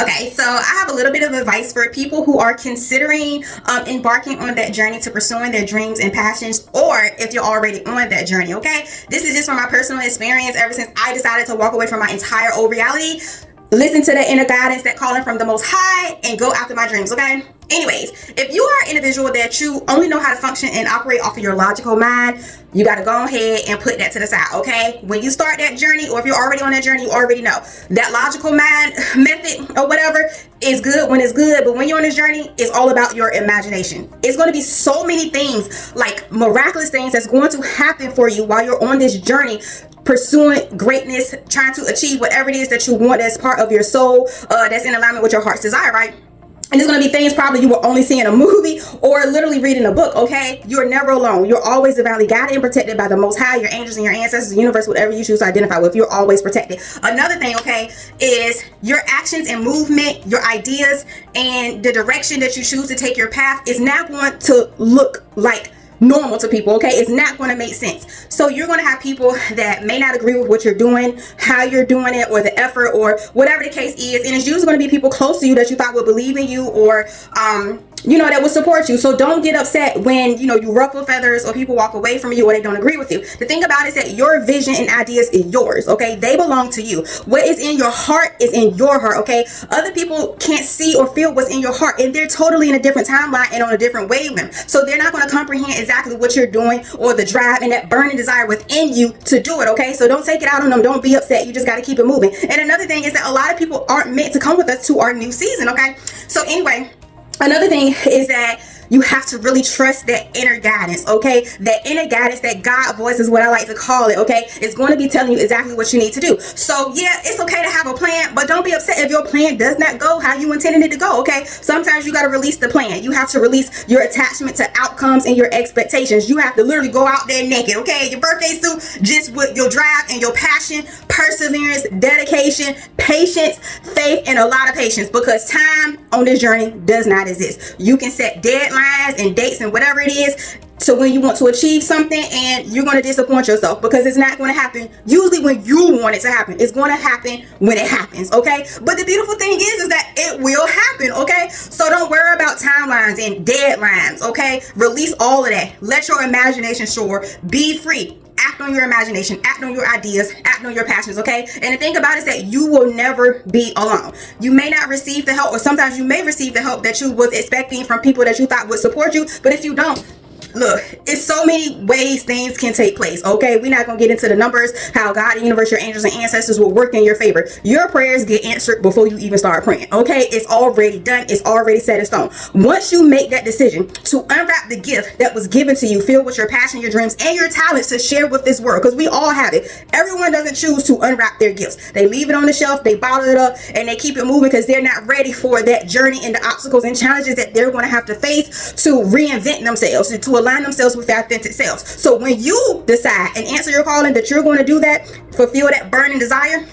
Okay, so I have a little bit of advice for people who are considering embarking on that journey to pursuing their dreams and passions, or if you're already on that journey. Okay, this is just from my personal experience. Ever since I decided to walk away from my entire old reality, listen to the inner guidance, that calling from the Most High, and go after my dreams. Okay, anyways, if you are an individual that you only know how to function and operate off of your logical mind, you got to go ahead and put that to the side. Okay, when you start that journey, or if you're already on that journey, you already know that logical mind method or whatever is good when it's good, but when you're on this journey, it's all about your imagination. It's going to be so many things, like miraculous things, that's going to happen for you while you're on this journey, pursuing greatness, trying to achieve whatever it is that you want as part of your soul, that's in alignment with your heart's desire, right? And it's going to be things probably you will only see in a movie or literally reading a book. Okay, you're never alone. You're always divinely guided and protected by the Most High, your angels and your ancestors, the universe, whatever you choose to identify with. You're always protected. Another thing, okay, is your actions and movement, your ideas, and the direction that you choose to take your path is not going to look like normal to people. Okay, it's not going to make sense. So you're going to have people that may not agree with what you're doing, how you're doing it, or the effort, or whatever the case is, and it's usually going to be people close to you that you thought would believe in you, or that will support you. So don't get upset when you ruffle feathers or people walk away from you or they don't agree with you. The thing about it is that your vision and ideas is yours. Okay, they belong to you. What is in your heart is in your heart. Okay, other people can't see or feel what's in your heart, and they're totally in a different timeline and on a different wavelength, so they're not going to comprehend exactly what you're doing or the drive and that burning desire within you to do it. Okay, so don't take it out on them. Don't be upset. You just got to keep it moving. And another thing is that a lot of people aren't meant to come with us to our new season. Okay, so anyway, another thing is that you have to really trust that inner guidance. Okay, that inner guidance, that God voice is what I like to call it. Okay, it's going to be telling you exactly what you need to do. So yeah, it's okay to have a plan, but don't be upset if your plan does not go how you intended it to go. Okay, sometimes you got to release the plan. You have to release your attachment to outcomes and your expectations. You have to literally go out there naked. Okay, your birthday suit, just with your drive and your passion, perseverance, dedication, patience, faith, and a lot of patience, because time on this journey does not exist. You can set deadlines and dates and whatever it is to when you want to achieve something, and you're going to disappoint yourself because it's not going to happen usually when you want it to happen. It's going to happen when it happens. Okay, but the beautiful thing is that it will happen. Okay, so don't worry about timelines and deadlines. Okay, release all of that. Let your imagination soar. Be free. Act on your imagination, act on your ideas, act on your passions. Okay, and the thing about it is that you will never be alone. You may not receive the help, or sometimes you may receive the help that you was expecting from people that you thought would support you, but if you don't, look, it's so many ways things can take place. Okay, we're not gonna get into the numbers, how God, the universe, your angels and ancestors will work in your favor. Your prayers get answered before you even start praying. Okay, it's already done. It's already set in stone. Once you make that decision to unwrap the gift that was given to you, filled with your passion, your dreams, and your talents to share with this world, because we all have it. Everyone doesn't choose to unwrap their gifts. They leave it on the shelf, they bottle it up, and they keep it moving because they're not ready for that journey and the obstacles and challenges that they're going to have to face to reinvent themselves, to align themselves with their authentic selves. So when you decide and answer your calling that you're going to do that, fulfill that burning desire,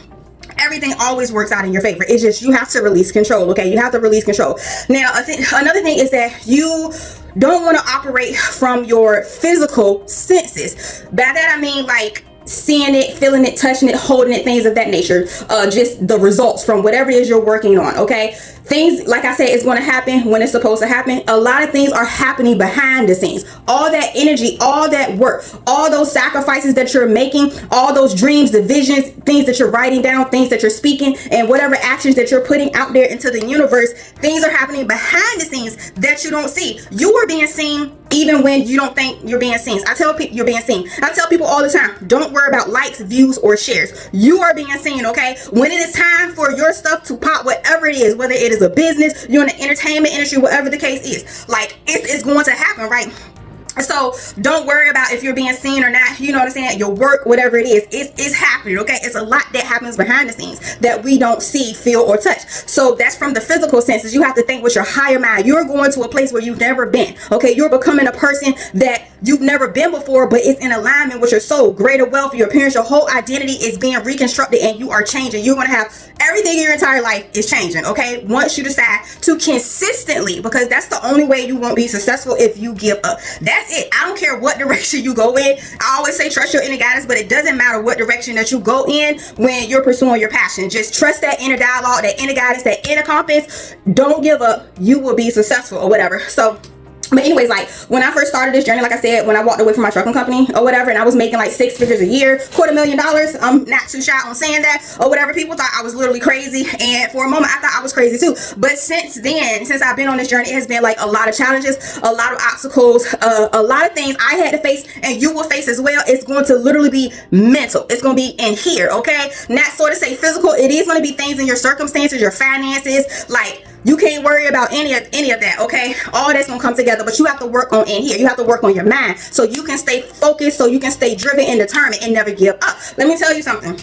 everything always works out in your favor. It's just you have to release control. Okay, you have to release control. Now, another thing is that you don't want to operate from your physical senses. By that I mean like seeing it, feeling it, touching it, holding it, things of that nature. Just the results from whatever it is you're working on. Okay, things, like I said, it's going to happen when it's supposed to happen. A lot of things are happening behind the scenes. All that energy, all that work, all those sacrifices that you're making, all those dreams, the visions, things that you're writing down, things that you're speaking, and whatever actions that you're putting out there into the universe, things are happening behind the scenes that you don't see. You are being seen even when you don't think you're being seen. I tell people you're being seen. I tell people all the time, don't worry about likes, views, or shares. You are being seen. Okay, when it is time for your stuff to pop, whatever it is, whether it is a business, you're in the entertainment industry, whatever the case is, like it's going to happen, right? So don't worry about if you're being seen or not. You know what I'm saying? Your work, whatever it is, it's happening. Okay, it's a lot that happens behind the scenes that we don't see, feel, or touch. So that's from the physical senses. You have to think with your higher mind. You're going to a place where you've never been. Okay, you're becoming a person that you've never been before, but it's in alignment with your soul. Greater wealth, your appearance, your whole identity is being reconstructed, and you are changing. You're going to have everything in your entire life is changing. Okay, once you decide to consistently, because that's the only way you won't be successful if you give up. That That's it. I don't care what direction you go in. I always say trust your inner guidance, but it doesn't matter what direction that you go in when you're pursuing your passion. Just trust that inner dialogue, that inner guidance, that inner compass. Don't give up. You will be successful or whatever. So, but anyways, like when I first started this journey, like I said, when I walked away from my trucking company or whatever, and I was making like 6 figures a year, $250,000, I'm not too shy on saying that or whatever. People thought I was literally crazy, and for a moment I thought I was crazy too. But since then, since I've been on this journey, it has been like a lot of challenges, a lot of obstacles, a lot of things I had to face, and you will face as well. It's going to literally be mental. It's going to be in here, okay? Not sort of say physical. It is going to be things in your circumstances, your finances, like you can't worry about any of that, okay? All that's gonna come together, but you have to work on in here. You have to work on your mind so you can stay focused, so you can stay driven and determined and never give up. Let me tell you something.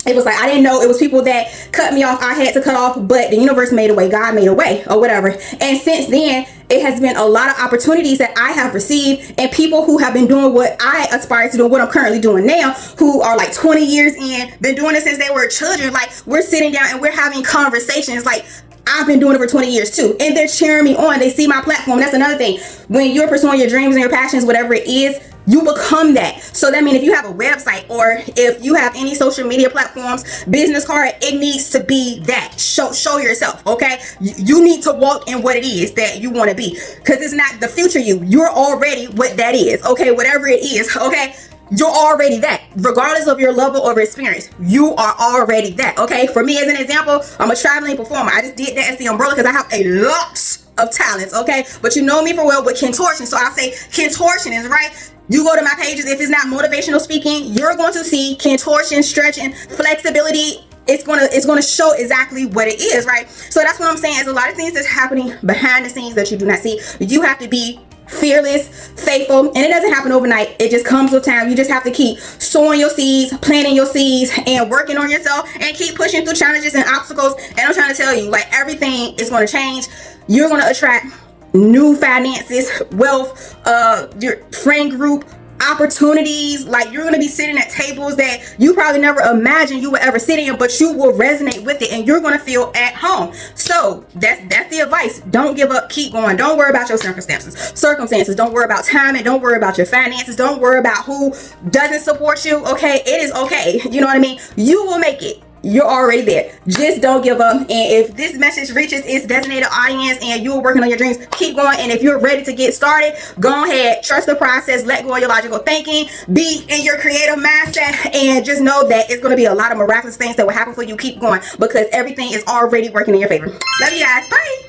It was like, I didn't know it was people that cut me off. I had to cut off, but the universe made a way. God made a way or whatever. And since then, it has been a lot of opportunities that I have received, and people who have been doing what I aspire to do, what I'm currently doing now, who are like 20 years in, been doing it since they were children. Like, we're sitting down and we're having conversations. Like, I've been doing it for 20 years too, and they're cheering me on. They see my platform. That's another thing. When you're pursuing your dreams and your passions, whatever it is, you become that. So that means if you have a website or if you have any social media platforms, business card, it needs to be that. Show yourself, okay? You need to walk in what it is that you want to be, because it's not the future you. You're already what that is, okay? Whatever it is, okay? You're already that, regardless of your level of experience. You are already that, okay? For me, as an example, I'm a traveling performer. I just did that as the umbrella because I have a lot of talents, okay? But you know me for well with contortion, so I say contortion is right. You go to my pages, if it's not motivational speaking, you're going to see contortion, stretching, flexibility. It's gonna show exactly what it is, right? So that's what I'm saying. There's a lot of things that's happening behind the scenes that you do not see. You have to be fearless, faithful, and it doesn't happen overnight. It just comes with time. You just have to keep sowing your seeds, planting your seeds, and working on yourself, and keep pushing through challenges and obstacles. And I'm trying to tell you, like, everything is going to change. You're going to attract new finances, wealth, your friend group, opportunities. Like, you're going to be sitting at tables that you probably never imagined you would ever sit in, but you will resonate with it, and you're going to feel at home. So that's the advice. Don't give up. Keep going. Don't worry about your circumstances. Don't worry about time, and don't worry about your finances. Don't worry about who doesn't support you, okay? It is okay. You know what I mean? You will make it. You're already there. Just don't give up. And if this message reaches its designated audience and you're working on your dreams, keep going. And if you're ready to get started, go ahead, trust the process, let go of your logical thinking, be in your creative mindset, and just know that it's going to be a lot of miraculous things that will happen for you. Keep going, because everything is already working in your favor. Love you guys. Bye.